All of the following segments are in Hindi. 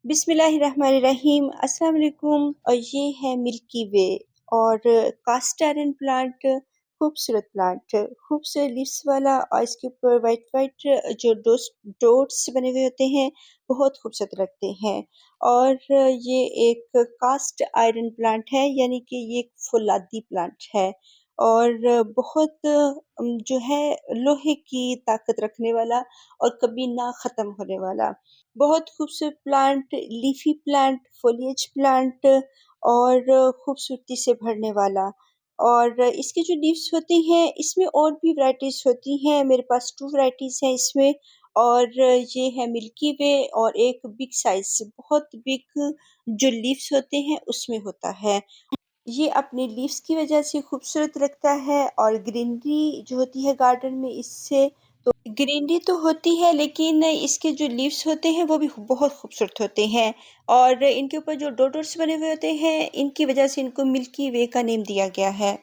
बिस्मिल्लाहिर्रहमानिर्रहीम अस्सलाम वालेकुम। और ये है मिल्की वे और कास्ट आयरन प्लांट। खूबसूरत प्लांट, खूबसूरत लीव्स वाला और इसके ऊपर वाइट वाइट जो डॉट्स बने हुए होते हैं, बहुत खूबसूरत लगते हैं। और ये एक कास्ट आयरन प्लांट है, यानी कि ये एक फौलादी प्लांट है और बहुत जो है लोहे की ताकत रखने वाला और कभी ना ख़त्म होने वाला बहुत खूबसूरत plant, leafy plant, foliage plant और खूबसूरती से भरने वाला। और इसके जो लीव्स होती हैं, इसमें और भी वैराइटीज़ होती हैं। मेरे पास 2 वैराइटीज़ हैं इसमें। और ये है मिल्की वे और एक बिग साइज़, बहुत बिग जो लीव्स होते हैं उसमें होता है। ये अपने लीव्स की वजह से खूबसूरत लगता है और ग्रीनरी जो होती है गार्डन में, इससे तो ग्रीनरी तो होती है, लेकिन इसके जो लीव्स होते हैं वो भी बहुत खूबसूरत होते हैं। और इनके ऊपर जो डॉट्स बने हुए होते हैं, इनकी वजह से इनको मिल्की वे का नेम दिया गया है।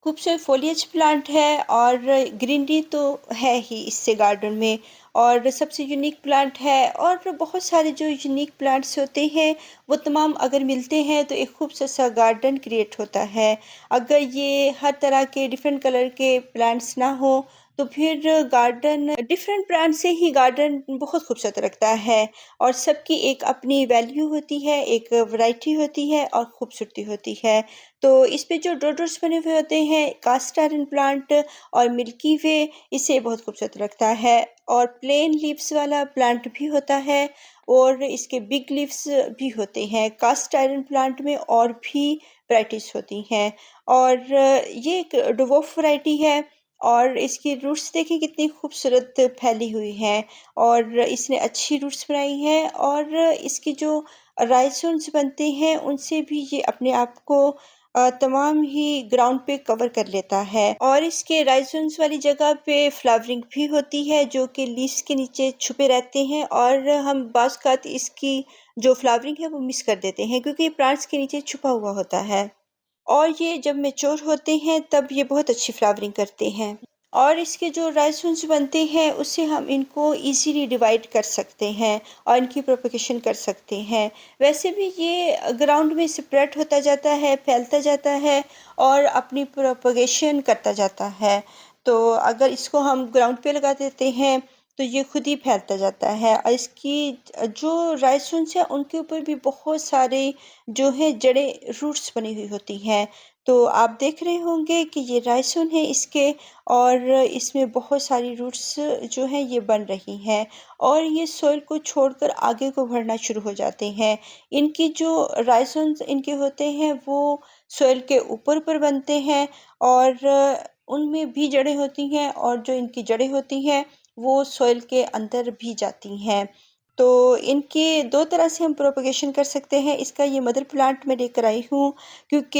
खूबसूरत फ़ोलिएज प्लांट है और ग्रीनरी तो है ही इससे गार्डन में। और सबसे यूनिक प्लांट है। और बहुत सारे जो यूनिक प्लांट्स होते हैं, वो तमाम अगर मिलते हैं तो एक खूबसूरत सा गार्डन क्रिएट होता है। अगर ये हर तरह के डिफरेंट कलर के प्लांट्स ना हो, तो फिर गार्डन डिफरेंट प्लांट से ही गार्डन बहुत खूबसूरत लगता है। और सबकी एक अपनी वैल्यू होती है, एक वैरायटी होती है और खूबसूरती होती है। तो इस पे जो डॉट्स बने हुए होते हैं, कास्ट आयरन प्लांट और मिल्की वे, इसे बहुत खूबसूरत लगता है। और प्लेन लीव्स वाला प्लांट भी होता है और इसके बिग लीव्स भी होते हैं। कास्ट आयरन प्लांट में और भी वैराइटीज़ होती हैं। और ये एक डुवॉर्फ वैराइटी है और इसकी रूट्स देखिए कितनी खूबसूरत फैली हुई हैं और इसने अच्छी रूट्स बनाई हैं। और इसकी जो राइज़ोन्स बनते हैं, उनसे भी ये अपने आप को तमाम ही ग्राउंड पे कवर कर लेता है। और इसके राइज़ोन्स वाली जगह पे फ्लावरिंग भी होती है, जो कि लीव्स के नीचे छुपे रहते हैं और हम बाज़ इसकी जो फ्लावरिंग है वो मिस कर देते हैं, क्योंकि ये प्लांट्स के नीचे छुपा हुआ होता है। और ये जब मैच्योर होते हैं तब ये बहुत अच्छी फ्लावरिंग करते हैं। और इसके जो राइज़ोन्स बनते हैं, उससे हम इनको इजीली डिवाइड कर सकते हैं और इनकी प्रोपगेशन कर सकते हैं। वैसे भी ये ग्राउंड में स्प्रेड होता जाता है, फैलता जाता है और अपनी प्रोपगेशन करता जाता है। तो अगर इसको हम ग्राउंड पे लगा देते हैं, तो ये खुद ही फैलता जाता है। और इसकी जो राइज़ोन्स हैं, उनके ऊपर भी बहुत सारे जो है जड़ें, रूट्स बनी हुई होती हैं। तो आप देख रहे होंगे कि ये राइज़ोन है इसके और इसमें बहुत सारी रूट्स जो हैं ये बन रही हैं और ये सॉइल को छोड़कर आगे को बढ़ना शुरू हो जाते हैं। इनकी जो राइज़ोन्स इनके होते हैं, वो सॉइल के ऊपर बनते हैं और उनमें भी जड़ें होती हैं और जो इनकी जड़ें होती हैं, वो सॉइल के अंदर भी जाती हैं। तो इनके 2 तरह से हम प्रोपगेशन कर सकते हैं। इसका ये मदर प्लांट मैं लेकर आई हूँ, क्योंकि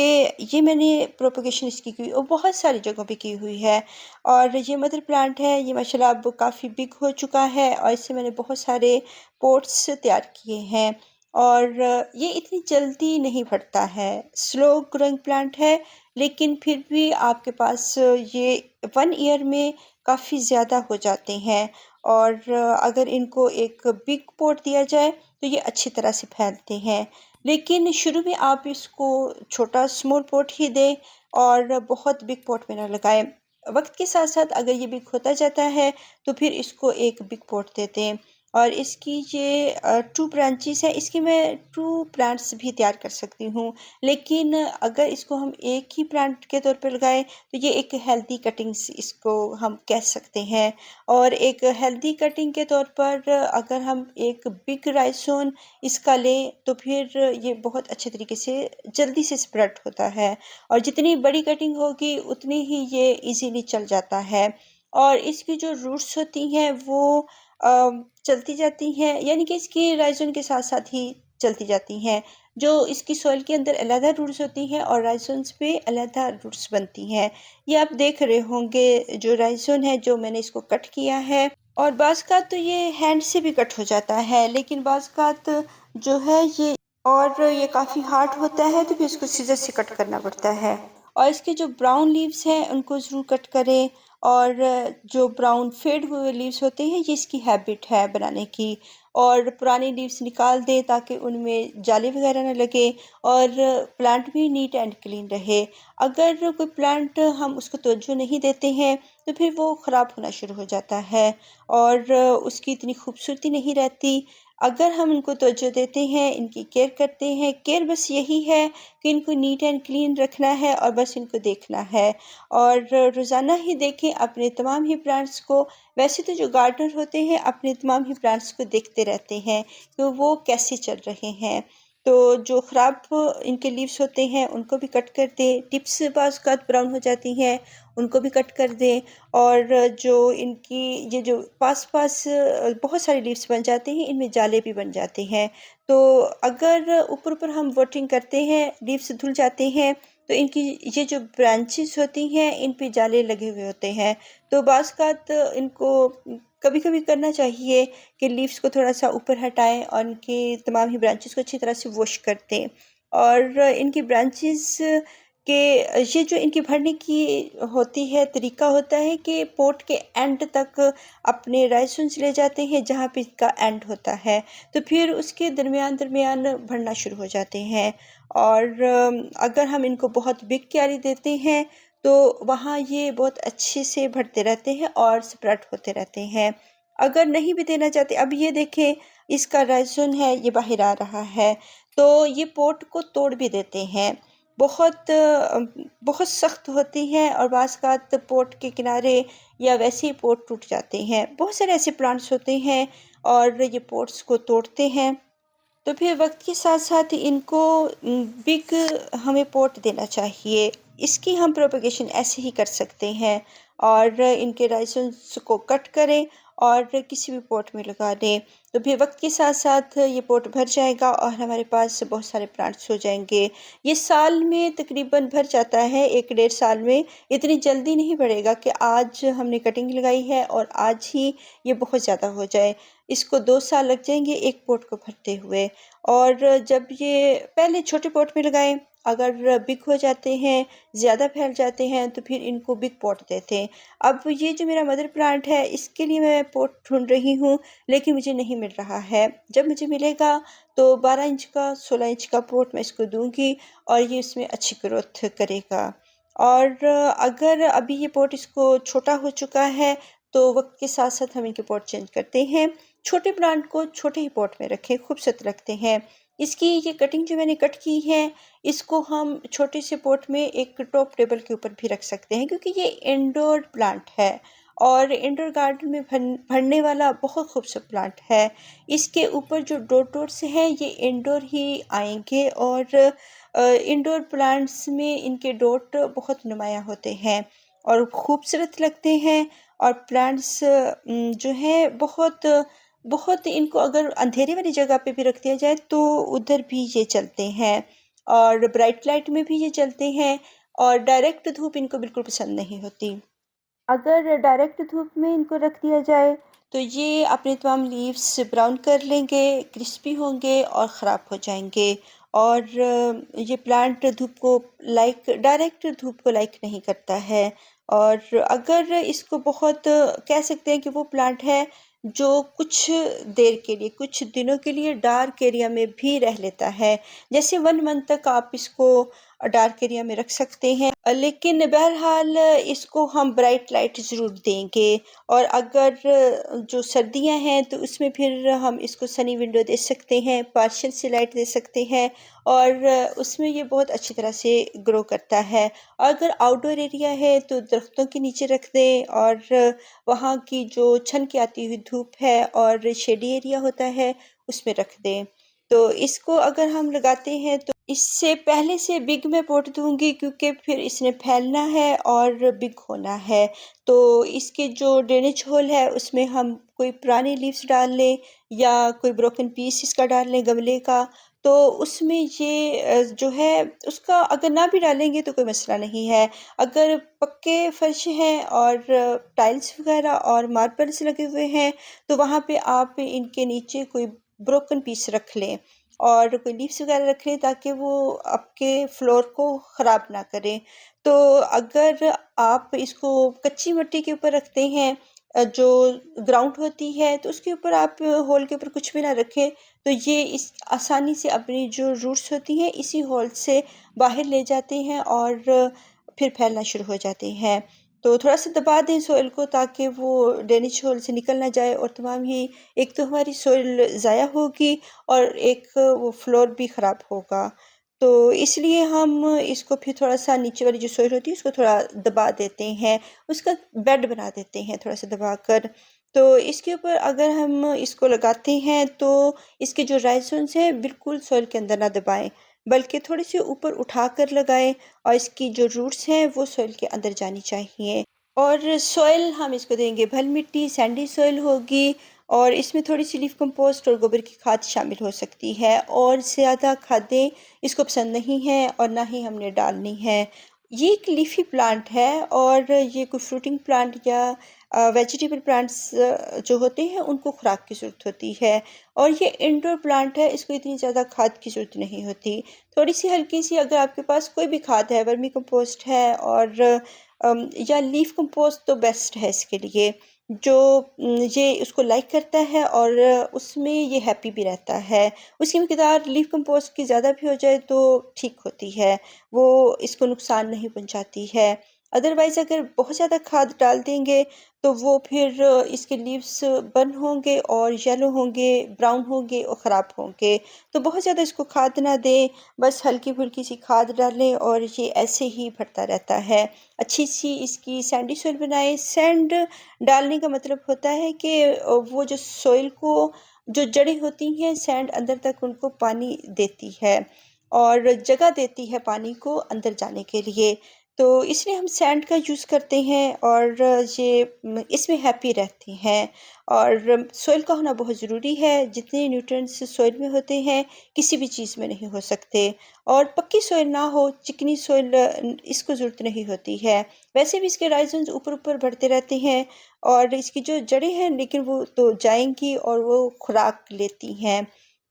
ये मैंने प्रोपगेशन इसकी की और बहुत सारी जगहों पे की हुई है। और ये मदर प्लांट है, ये माशाल्लाह अब काफ़ी बिग हो चुका है और इससे मैंने बहुत सारे पॉट्स तैयार किए हैं। और ये इतनी जल्दी नहीं बढ़ता है, स्लो ग्रोइंग प्लांट है, लेकिन फिर भी आपके पास ये 1 ईयर में काफ़ी ज़्यादा हो जाते हैं। और अगर इनको एक बिग पॉट दिया जाए, तो ये अच्छी तरह से फैलते हैं। लेकिन शुरू में आप इसको छोटा स्मॉल पॉट ही दें और बहुत बिग पॉट में ना लगाएं। वक्त के साथ साथ अगर ये बिग होता जाता है, तो फिर इसको एक बिग पॉट दे दें। और इसकी ये 2 ब्रांचेस है, इसकी मैं 2 प्लांट्स भी तैयार कर सकती हूँ। लेकिन अगर इसको हम एक ही प्लांट के तौर पर लगाएं, तो ये एक हेल्दी कटिंग्स इसको हम कह सकते हैं। और एक हेल्दी कटिंग के तौर पर अगर हम एक बिग राइज़ोन इसका लें, तो फिर ये बहुत अच्छे तरीके से जल्दी से स्प्रेड होता है और जितनी बड़ी कटिंग होगी उतनी ही ये इजीली चल जाता है। और इसकी जो रूट्स होती हैं, वो चलती जाती हैं, यानी कि इसकी राइज़ोन के साथ साथ ही चलती जाती हैं। जो इसकी सॉइल के अंदर अलहदा रूट्स होती हैं और राइज़ोन्स पे अलहदा रूट्स बनती हैं। ये आप देख रहे होंगे, जो राइज़ोन है जो मैंने इसको कट किया है। और बाज़ तो ये हैंड से भी कट हो जाता है, लेकिन बाज़ जो है ये काफ़ी हार्ड होता है, तो फिर इसको सीज़र से कट करना पड़ता है। और इसके जो ब्राउन लीव्स हैं, उनको ज़रूर कट करें। और जो ब्राउन फेड हुए लीव्स होते हैं, ये इसकी हैबिट है बनाने की। और पुरानी लीव्स निकाल दें ताकि उनमें जाली वगैरह ना लगे और प्लांट भी नीट एंड क्लीन रहे। अगर कोई प्लांट हम उसको तवज्जो नहीं देते हैं तो फिर वो ख़राब होना शुरू हो जाता है और उसकी इतनी खूबसूरती नहीं रहती। अगर हम इनको तवज्जो देते हैं, इनकी केयर करते हैं, केयर बस यही है कि इनको नीट एंड क्लीन रखना है और बस इनको देखना है और रोज़ाना ही देखें अपने तमाम ही प्लांट्स को। वैसे तो जो गार्डनर होते हैं अपने तमाम ही प्लांट्स को देखते रहते हैं कि वो कैसे चल रहे हैं। तो जो ख़राब इनके लीव्स होते हैं उनको भी कट कर दें, टिप्स बाज़ औक़ात ब्राउन हो जाती हैं उनको भी कट कर दें और जो इनकी ये जो पास-पास बहुत सारे लीव्स बन जाते हैं, इनमें जाले भी बन जाते हैं। तो अगर ऊपर-ऊपर हम वाटरिंग करते हैं, लीव्स धुल जाते हैं, तो इनकी ये जो ब्रांचेज़ होती हैं, इन पे जाले लगे हुए होते हैं। तो बाज़ औक़ात इनको कभी-कभी करना चाहिए कि लीव्स को थोड़ा-सा ऊपर हटाएँ और इनकी तमाम ही ब्रांचेज़ को अच्छी तरह से वॉश कर दें। और इनकी ब्रांचेज़ के ये जो इनकी भरने की होती है तरीका होता है कि पॉट के एंड तक अपने राइज़ोन्स ले जाते हैं जहाँ पे इसका एंड होता है, तो फिर उसके दरमियान-दरमियान भरना शुरू हो जाते हैं। और अगर हम इनको बहुत बिग क्यारी देते हैं तो वहाँ ये बहुत अच्छे से भरते रहते हैं और स्प्रेड होते रहते हैं। अगर नहीं भी देना चाहते, अब ये देखें इसका राइज़ोन है ये बाहर आ रहा है, तो ये पॉट को तोड़ भी देते हैं। बहुत सख्त होती हैं और बाज़-औक़ात पॉट के किनारे या वैसे ही पॉट टूट जाते हैं। बहुत सारे ऐसे प्लांट्स होते हैं और ये पॉट्स को तोड़ते हैं। तो फिर वक्त के साथ साथ इनको बिग हमें पॉट देना चाहिए। इसकी हम प्रोपेगेशन ऐसे ही कर सकते हैं और इनके राइज़ोन्स को कट करें और किसी भी पॉट में लगा दें। तो फिर वक्त के साथ साथ ये पॉट भर जाएगा और हमारे पास बहुत सारे प्लांट्स हो जाएंगे। ये साल में तकरीबन भर जाता है, 1 डेढ़ साल में। इतनी जल्दी नहीं बढ़ेगा कि आज हमने कटिंग लगाई है और आज ही ये बहुत ज़्यादा हो जाए। इसको 2 साल लग जाएंगे एक पॉट को भरते हुए। और जब ये पहले छोटे पॉट में लगाएं, अगर बिग हो जाते हैं, ज़्यादा फैल जाते हैं तो फिर इनको बिग पॉट देते हैं। अब ये जो मेरा मदर प्लांट है इसके लिए मैं पॉट ढूंढ रही हूँ लेकिन मुझे नहीं मिल रहा है। जब मुझे मिलेगा तो 12 इंच का 16 इंच का पॉट मैं इसको दूंगी और ये इसमें अच्छी ग्रोथ करेगा। और अगर अभी ये पॉट इसको छोटा हो चुका है तो वक्त के साथ साथ हम इनके पॉट चेंज करते हैं। छोटे प्लांट को छोटे ही पॉट में रखें, खूबसूरत लगते हैं। इसकी ये कटिंग जो मैंने कट की है इसको हम छोटे से पॉट में एक टॉप टेबल के ऊपर भी रख सकते हैं क्योंकि ये इंडोर प्लांट है और इंडोर गार्डन में भरने वाला बहुत खूबसूरत प्लांट है। इसके ऊपर जो डॉट्स हैं ये इंडोर ही आएंगे और इंडोर प्लांट्स में इनके डॉट बहुत नुमायाँ होते हैं और खूबसूरत लगते हैं। और प्लांट्स जो है बहुत बहुत इनको अगर अंधेरे वाली जगह पे भी रख दिया जाए तो उधर भी ये चलते हैं और ब्राइट लाइट में भी ये चलते हैं और डायरेक्ट धूप इनको बिल्कुल पसंद नहीं होती। अगर डायरेक्ट धूप में इनको रख दिया जाए तो ये अपने तमाम लीव्स ब्राउन कर लेंगे, क्रिस्पी होंगे और ख़राब हो जाएंगे। और ये प्लांट धूप को डायरेक्ट धूप को लाइक नहीं करता है। और अगर इसको बहुत कह सकते हैं कि वो प्लांट है जो कुछ देर के लिए, कुछ दिनों के लिए डार्क एरिया में भी रह लेता है। जैसे 1 मंथ तक आप इसको डार्क एरिया में रख सकते हैं, लेकिन बहरहाल इसको हम ब्राइट लाइट ज़रूर देंगे। और अगर जो सर्दियां हैं तो उसमें फिर हम इसको सनी विंडो दे सकते हैं, पार्शियल से लाइट दे सकते हैं और उसमें ये बहुत अच्छी तरह से ग्रो करता है। अगर आउटडोर एरिया है तो दरख्तों के नीचे रख दें और वहाँ की जो छन के आती हुई धूप है और शेडी एरिया होता है उसमें रख दें। तो इसको अगर हम लगाते हैं तो इससे पहले से बिग में पॉट दूंगी क्योंकि फिर इसने फैलना है और बिग होना है। तो इसके जो ड्रेनेज होल है उसमें हम कोई पुरानी लीव्स डाल लें या कोई ब्रोकन पीस इसका डाल लें गमले का। तो उसमें ये जो है उसका अगर ना भी डालेंगे तो कोई मसला नहीं है। अगर पक्के फर्श हैं और टाइल्स वगैरह और मार्बल्स लगे हुए हैं तो वहाँ पे आप इनके नीचे कोई ब्रोकन पीस रख लें और कोई लीव्स वगैरह रख लें ताकि वो आपके फ्लोर को ख़राब ना करें। तो अगर आप इसको कच्ची मिट्टी के ऊपर रखते हैं जो ग्राउंड होती है तो उसके ऊपर आप होल के ऊपर कुछ भी ना रखें, तो ये इस आसानी से अपनी जो रूट्स होती हैं इसी होल से बाहर ले जाते हैं और फिर फैलना शुरू हो जाते हैं। तो थोड़ा-सा दबा दें सॉइल को ताकि वो ड्रेनेज होल से निकल ना जाए, और तमाम ही एक तो हमारी सॉइल ज़ाया होगी और एक वो फ्लोर भी ख़राब होगा। तो इसलिए हम इसको फिर थोड़ा-सा नीचे वाली जो सॉइल होती है उसको थोड़ा दबा देते हैं, उसका बेड बना देते हैं थोड़ा-सा दबाकर। तो इसके ऊपर अगर हम इसको लगाते हैं तो इसके जो राइज़ोन्स हैं बिल्कुल सॉइल के अंदर ना दबाएँ, बल्कि थोड़ी-सी ऊपर उठाकर लगाएँ और इसकी जो रूट्स हैं वो सॉइल के अंदर जानी चाहिए। और सॉइल हम इसको देंगे भल मिट्टी, सैंडी सॉइल होगी, और इसमें थोड़ी-सी लीफ कंपोस्ट और गोबर की खाद शामिल हो सकती है, और ज़्यादा खादें इसको पसंद नहीं हैं और ना ही हमने डालनी है। ये एक लीफ़ी प्लांट है, और ये कोई फ्रूटिंग प्लांट या वेजिटेबल प्लांट्स जो होते हैं उनको खुराक की ज़रूरत होती है, और ये इंडोर प्लांट है, इसको इतनी ज़्यादा खाद की ज़रूरत नहीं होती। थोड़ी-सी हल्की-सी अगर आपके पास कोई भी खाद है, वर्मी कंपोस्ट है और या लीफ कंपोस्ट तो बेस्ट है इसके लिए, जो ये उसको लाइक करता है और उसमें ये हैप्पी भी रहता है। उसकी मिकदार लीफ कंपोस्ट की ज़्यादा भी हो जाए तो ठीक होती है, वो इसको नुकसान नहीं पहुंचाती है। अदरवाइज़ अगर बहुत ज़्यादा खाद डाल देंगे तो वो फिर इसके लीव्स बर्न होंगे और येलो होंगे, ब्राउन होंगे और ख़राब होंगे। तो बहुत ज़्यादा इसको खाद ना दें, बस हल्की-फुल्की सी खाद डालें और ये ऐसे ही बढ़ता रहता है। अच्छी-सी इसकी सैंडी सॉइल बनाएँ। सैंड डालने का मतलब होता है कि वो जो सॉइल को जो जड़ें होती हैं सैंड अंदर तक उनको पानी देती है और जगह देती है पानी को अंदर जाने के लिए। तो इसलिए हम सैंड का यूज़ करते हैं और ये इसमें हैप्पी रहते हैं। और सॉइल का होना बहुत ज़रूरी है, जितने न्यूट्रिएंट्स सॉइल में होते हैं किसी भी चीज़ में नहीं हो सकते। और पक्की सॉइल ना हो, चिकनी सॉइल इसको ज़रूरत नहीं होती है। वैसे भी इसके राइज़न्स ऊपर-ऊपर बढ़ते रहते हैं और इसकी जो जड़ें हैं लेकिन वो तो जाएँगी और वो खुराक लेती हैं।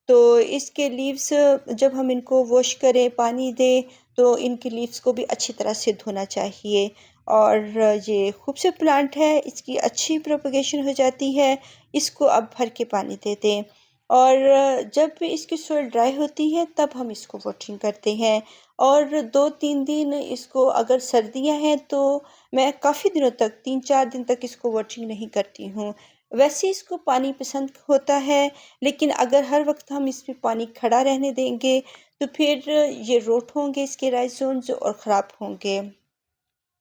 तो इसके लीव्स जब हम इनको वॉश करें, पानी दें, तो इनकी लीव्स को भी अच्छी तरह से धोना चाहिए। और ये खूबसूरत प्लांट है, इसकी अच्छी प्रोपगेशन हो जाती है। इसको अब भर के पानी दे दें, और जब भी इसकी सॉइल ड्राई होती है तब हम इसको वाटरिंग करते हैं। और 2-3 दिन इसको, अगर सर्दियाँ हैं तो मैं काफ़ी दिनों तक 3-4 दिन तक इसको वाटरिंग नहीं करती हूँ। वैसे इसको पानी पसंद होता है, लेकिन अगर हर वक़्त हम इसमें पानी खड़ा रहने देंगे तो फिर ये रोट होंगे इसके राइज़ोम्स और ख़राब होंगे।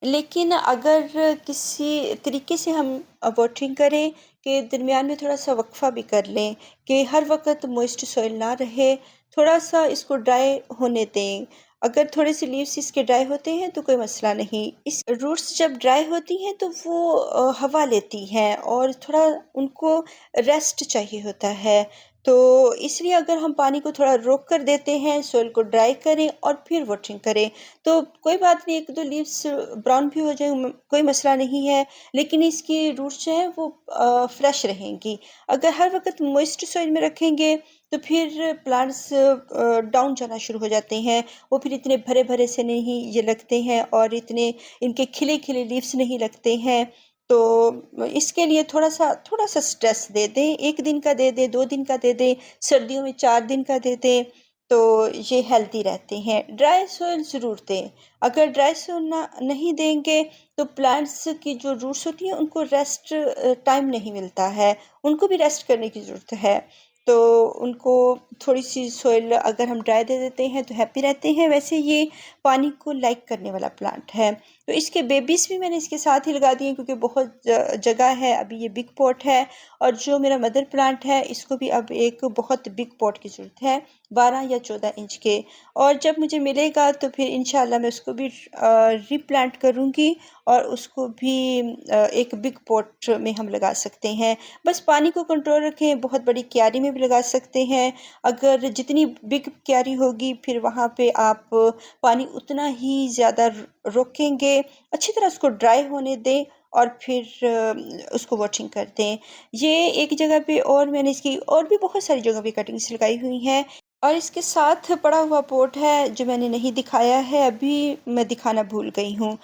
लेकिन अगर किसी तरीके से हम वाटरिंग करें कि दरमियान में थोड़ा-सा वक़फ़ा भी कर लें कि हर वक़्त मॉइस्ट सॉइल ना रहे, थोड़ा-सा इसको ड्राई होने दें। अगर थोड़े-से लीव्स इसके ड्राई होते हैं तो कोई मसला नहीं। इस रूट्स जब ड्राई होती हैं तो वो हवा लेती हैं और थोड़ा उनको रेस्ट चाहिए होता है। तो इसलिए अगर हम पानी को थोड़ा रोक कर देते हैं, सॉइल को ड्राई करें और फिर वाटरिंग करें, तो कोई बात नहीं, 1-2 लीव्स ब्राउन भी हो जाएँ, कोई मसला नहीं है, लेकिन इसकी रूट्स जो हैं वो फ्रेश रहेंगी। अगर हर वक़्त मॉइस्ट सॉइल में रखेंगे तो फिर प्लांट्स डाउन जाना शुरू हो जाते हैं। वो फिर इतने भरे-भरे से नहीं ये लगते हैं और इतने इनके खिले-खिले लीव्स नहीं लगते हैं। तो इसके लिए थोड़ा-सा स्ट्रेस दे दें, 1 दिन का दे दें, 2 दिन का दे दें, सर्दियों में 4 दिन का दे दें, तो ये हेल्दी रहते हैं। ड्राई सॉइल ज़रूर दें। अगर ड्राई सॉइल ना नहीं देंगे तो प्लांट्स की जो रूट्स होती हैं उनको रेस्ट टाइम नहीं मिलता है, उनको भी रेस्ट करने की ज़रूरत है। तो उनको थोड़ी-सी सॉइल अगर हम ड्राई दे देते हैं तो हैप्पी रहते हैं। वैसे ये पानी को लाइक करने वाला प्लांट है। तो इसके बेबीज़ भी मैंने इसके साथ ही लगा दिए क्योंकि बहुत जगह है, अभी ये बिग पॉट है। और जो मेरा मदर प्लांट है इसको भी अब एक बहुत बिग पॉट की ज़रूरत है, 12 या 14 इंच के। और जब मुझे मिलेगा तो फिर इंशाल्लाह मैं उसको भी रीप्लांट करूँगी और उसको भी एक बिग पॉट में हम लगा सकते हैं। बस पानी को कंट्रोल रखें, बहुत बड़ी क्यारी में भी लगा सकते हैं। अगर जितनी बिग क्यारी होगी फिर वहाँ पे आप पानी उतना ही ज़्यादा रोकेंगे, अच्छी तरह उसको ड्राई होने दें और फिर उसको वाटरिंग कर दें। ये एक जगह पे, और मैंने इसकी और भी बहुत सारी जगह पे कटिंग्स लगाई हुई हैं। और इसके साथ पड़ा हुआ पॉट है जो मैंने नहीं दिखाया है अभी, मैं दिखाना भूल गई हूँ।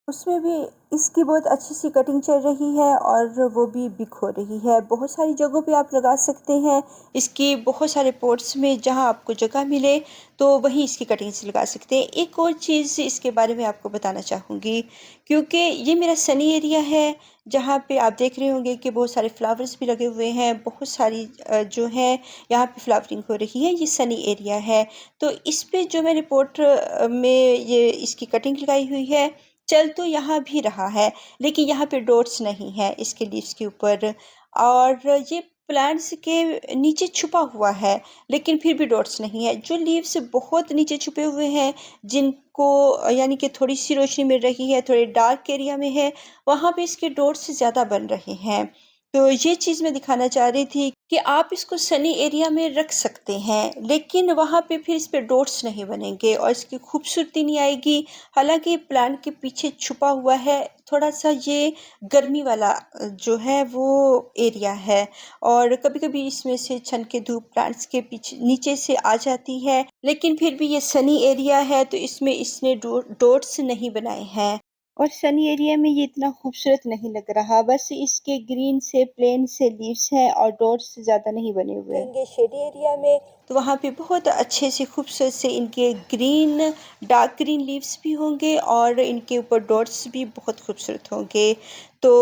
उसमें भी इसकी बहुत अच्छी सी कटिंग चल रही है और वो भी बिक हो रही है। बहुत सारी जगहों पे आप लगा सकते हैं इसकी, बहुत सारे पॉट्स में जहाँ आपको जगह मिले तो वहीं इसकी कटिंग से लगा सकते हैं। एक और चीज़ इसके बारे में आपको बताना चाहूँगी, क्योंकि ये मेरा सनी एरिया है जहाँ पे आप देख रहे होंगे कि बहुत सारे फ्लावर्स भी लगे हुए हैं, बहुत सारी जो है यहाँ पे फ्लावरिंग हो रही है। ये सनी एरिया है, तो इस पे जो मैंने पॉट में ये इसकी कटिंग लगाई हुई है, चल तो यहाँ भी रहा है, लेकिन यहाँ पे डॉट्स नहीं है इसके लीव्स के ऊपर, और ये प्लांट्स के नीचे छुपा हुआ है, लेकिन फिर भी डॉट्स नहीं है। जो लीव्स बहुत नीचे छुपे हुए हैं, जिनको यानी कि थोड़ी सी रोशनी मिल रही है, थोड़े डार्क एरिया में है, वहाँ पे इसके डॉट्स ज़्यादा बन रहे हैं। तो ये चीज़ मैं दिखाना चाह रही थी कि आप इसको सनी एरिया में रख सकते हैं, लेकिन वहाँ पे फिर इस पे डॉट्स नहीं बनेंगे और इसकी खूबसूरती नहीं आएगी। हालांकि प्लांट के पीछे छुपा हुआ है, थोड़ा सा ये गर्मी वाला जो है वो एरिया है, और कभी कभी इसमें से छन के धूप प्लांट्स के पीछे नीचे से आ जाती है, लेकिन फिर भी ये सनी एरिया है तो इसमें इसने डॉट्स नहीं बनाए हैं। और सनी एरिया में ये इतना खूबसूरत नहीं लग रहा, बस इसके ग्रीन से प्लेन से लीव्स हैं और डॉट्स ज़्यादा नहीं बने हुए हैं। शेडी एरिया में तो वहाँ पे बहुत अच्छे से खूबसूरत से इनके ग्रीन, डार्क ग्रीन लीव्स भी होंगे और इनके ऊपर डॉट्स भी बहुत खूबसूरत होंगे। तो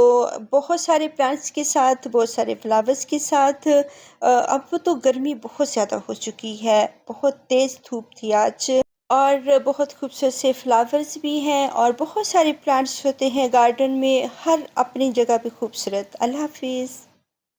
बहुत सारे प्लांट्स के साथ, बहुत सारे फ्लावर्स के साथ अब तो गर्मी बहुत ज़्यादा हो चुकी है, बहुत तेज़ धूप थी आज, और बहुत खूबसूरत से फ्लावर्स भी हैं और बहुत सारे प्लांट्स होते हैं गार्डन में, हर अपनी जगह पे खूबसूरत। अल्लाह हाफिज़।